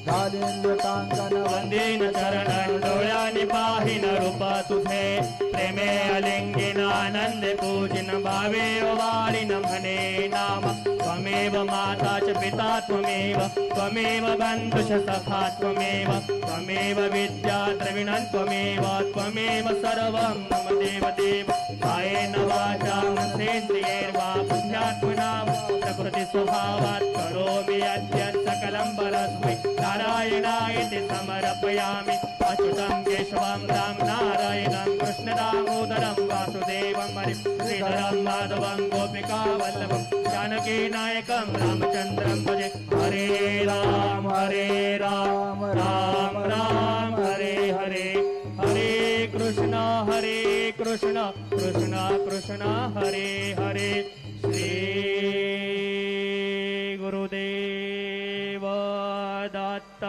शालीन्यतांगन वंदीन चरणं डोळ्याने पाहिन रूप तुझे प्रेमे अलिंगिन आनंदे पूजिन भावे वाळीन म्हणे नाम त्वमेव माता च पिता त्वमेव त्वमेव बन्धुश्च सखा त्वमेव त्वमेव विद्या द्रविणं त्वमेव त्वमेव सर्वं मम देवदेव कायेन वाचा मनसेन्द्रियैर्वा पुण्यात्मना प्रकृति स्वभावात् करोमि अद्य सकलं परस्मै नारायणायति समर्पयामि अच्युतं केशवं राम नारायणं कृष्णदामोदरं वासुदेवं हरि श्रीधरं माधवं गोपिकावल्लभं जानकीनायकं रामचन्द्रं भजे हरे राम राम राम हरे हरे हरे कृष्ण कृष्ण कृष्ण हरे हरे श्री गुरुदेव दत्त।